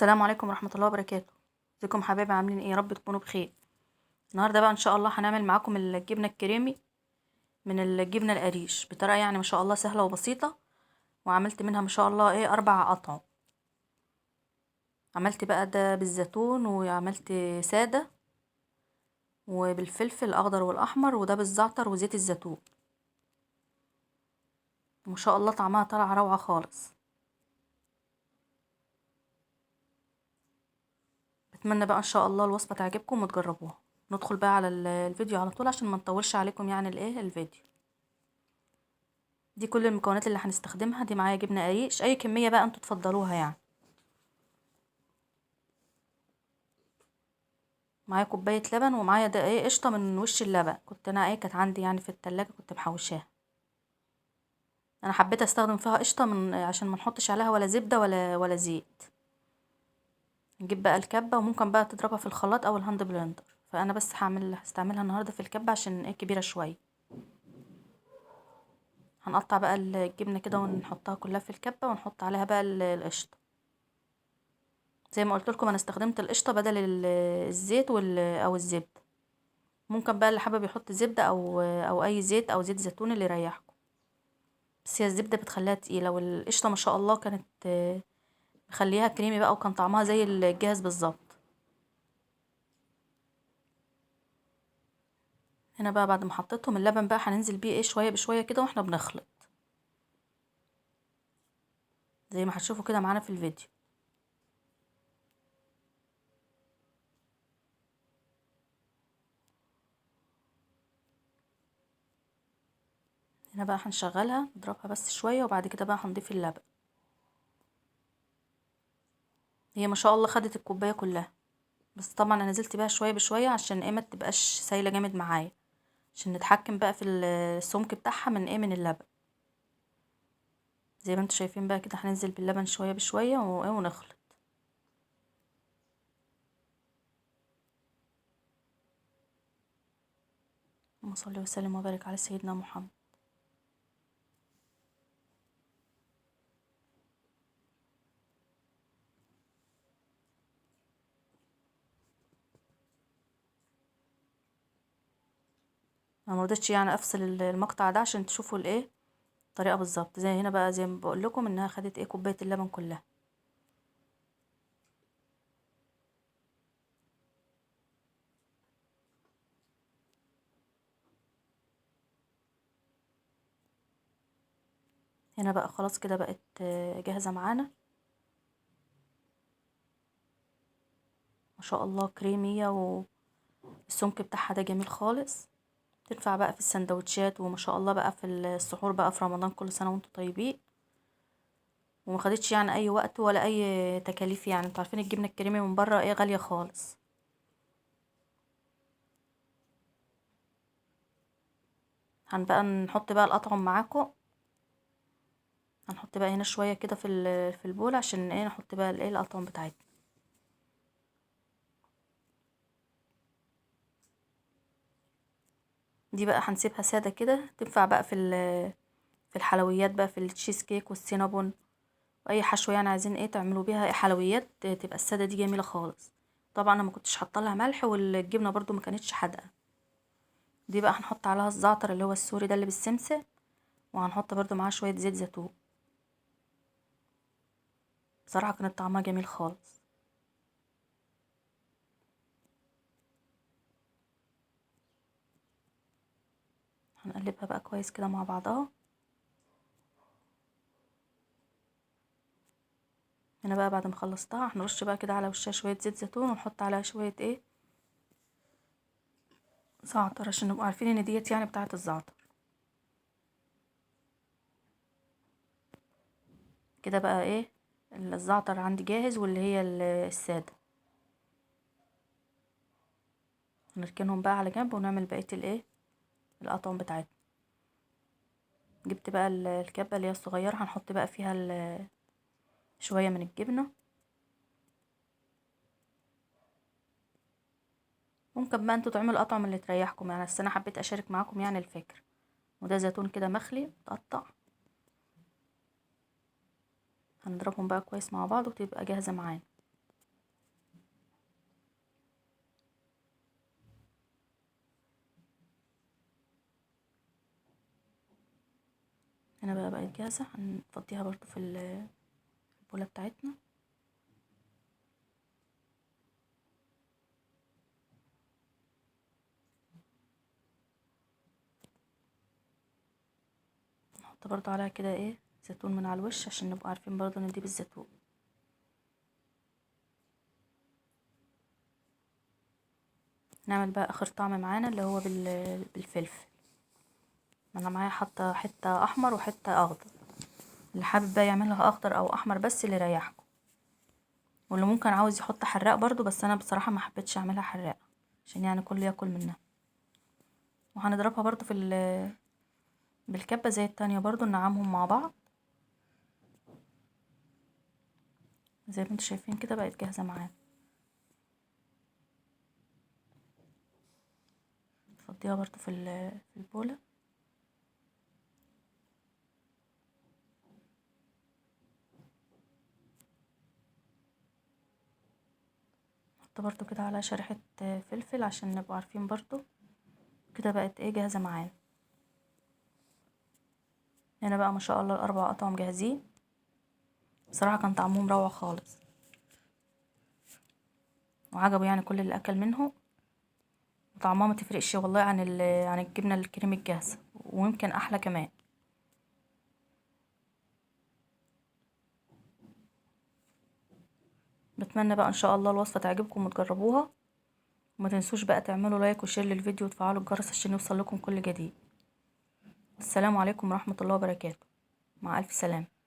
السلام عليكم ورحمة الله وبركاته. ازيكم حبايبي، عاملين ايه؟ يا رب تكونوا بخير. النهارده بقى ان شاء الله هنعمل معاكم الجبنة الكريمي من الجبنة القريش بطريقة يعني ما شاء الله سهلة وبسيطة. وعملت منها ما شاء الله 4 أطعم. عملت بقى ده بالزيتون، وعملت سادة وبالفلفل الأخضر والأحمر، وده بالزعتر وزيت الزيتون. ما شاء الله طعمها طلع روعة خالص. بتمنى بقى ان شاء الله الوصفة تعجبكم وتجربوها. ندخل بقى على الفيديو على طول عشان ما نطولش عليكم يعني الفيديو. دي كل المكونات اللي هنستخدمها. دي معايا جبنه قريش، اي كميه بقى انتوا تفضلوها يعني. معايا كوبايه لبن، ومعايا ده قشطه من وش اللبن. كنت انا كانت عندي يعني في التلاجة، كنت محوشاها. انا حبيت استخدم فيها قشطه عشان ما نحطش عليها ولا زبده ولا زيت. نجيب بقى الكبه، وممكن بقى تضربها في الخلاط او الهاند بلندر. فانا بس هستعملها النهارده في الكبه عشان كبيره شويه. هنقطع بقى الجبنه كده ونحطها كلها في الكبه، ونحط عليها بقى القشطه. زي ما قلت لكم انا استخدمت القشطه بدل الزيت او الزبده. ممكن بقى اللي حابب يحط زبده او اي زيت او زيت زيتون اللي يريحكم. بس هي الزبده بتخليها تقيله، والقشطه ما شاء الله كانت مخليها كريمي بقى، وكان طعمها زي الجاهز بالظبط. هنا بقى بعد ما حطيتهم اللبن بقى هننزل بيه شويه بشويه كده واحنا بنخلط، زي ما هتشوفوا كده معانا في الفيديو. هنا بقى هنشغلها نضربها بس شويه، وبعد كده بقى هنضيف اللبن. هي ما شاء الله خدت الكوبايه كلها، بس طبعا انا نزلت بيها شويه بشويه عشان ما تبقاش سايله جامد معايا، عشان نتحكم بقى في السمك بتاعها من اللبن. زي ما انتوا شايفين بقى كده هننزل باللبن شويه بشويه ونخلط. اللهم صل وسلم وبارك على سيدنا محمد. انا مرضتش يعني افصل المقطع ده عشان تشوفوا الطريقه بالظبط. زي هنا بقى زي ما بقول لكم انها خدت كوبايه اللبن كلها. هنا بقى خلاص كده بقت جاهزه معانا. ما شاء الله كريميه، والسمك بتاعها ده جميل خالص. تنفع بقى في السندوتشات، وما شاء الله بقى في السحور بقى في رمضان. كل سنه وانتم طيبين. وما خدتش يعني اي وقت ولا اي تكاليف. يعني انتوا عارفين الجبنه الكريمه من بره غاليه خالص. بقى نحط بقى الاطعم معاكم. هنحط بقى هنا شويه كده في البول عشان نحط بقى الاطعم بتاعتنا. دي بقى هنسيبها ساده كده، تنفع بقى في الحلويات بقى، في التشيز كيك والسينابون، واي حشو يعني عايزين تعملوا بيها حلويات. تبقى الساده دي جميله خالص. طبعا انا ما كنتش حاطه لها ملح، والجبنه برضو ما كانتش حادقه. دي بقى هنحط عليها الزعتر اللي هو السوري ده اللي بالسمسم، وهنحط برضو معاه شويه زيت زيتون. بصراحه كانت طعمها جميل خالص. هنقلبها بقى كويس كده مع بعضها. هنا بقى بعد ما خلصتها هنرش بقى كده على وشها شويه زيت زيتون، ونحط عليها شويه زعتر، عشان نبقوا عارفين ان ديت يعني بتاعه الزعتر. كده بقى الزعتر عندي جاهز، واللي هي الساده. هنركنهم بقى على جنب، ونعمل بقيه الاطعم بتاعتنا. جبت بقى الكبه اللي هي الصغيره، هنحط بقى فيها شويه من الجبنه. ممكن بقى انتوا تعملوا الاطعم اللي تريحكم يعني، بس انا حبيت اشارك معاكم يعني الفكره. وده زيتون كده مخلي متقطع. هنضربهم بقى كويس مع بعض وتبقى جاهزه معانا. هنا بقى بقت جاهزة، هنفضيها برضو في البولة بتاعتنا. نحط برضو عليها كده ايه زيتون من على الوش عشان نبقى عارفين برضو ان دي بالزيتون. نعمل بقى اخر طعم معانا اللي هو بالفلفل. انا معايا حاطه حته احمر وحته اخضر، اللي حابب بقى يعملها اخضر او احمر بس اللي يريحكم، واللي ممكن عاوز يحط حراق برضو، بس انا بصراحه ما حبيتش اعملها حراق عشان يعني كله ياكل منها. وهنضربها برضو بالكبه زي التانية برضو، ننعمهم مع بعض زي ما انتوا شايفين كده بقت جاهزه معانا. نفضيها برضو في البوله. نحط برضو كده على شريحه فلفل عشان نبقى عارفين برضو كده بقت ايه جاهزه معانا. هنا بقى ما شاء الله الاربع اطعم جاهزين، بصراحه كان طعمهم روعه خالص وعجبوا يعني كل اللي اكل منهم. طعمها ما تفرقش والله عن الجبنه الكريمي الجاهزه، ويمكن احلى كمان. بتمنى بقى ان شاء الله الوصفه تعجبكم وتجربوها، وما تنسوش بقى تعملوا لايك وشير للفيديو وتفعلوا الجرس عشان يوصل لكم كل جديد. السلام عليكم ورحمه الله وبركاته، مع الف سلامه.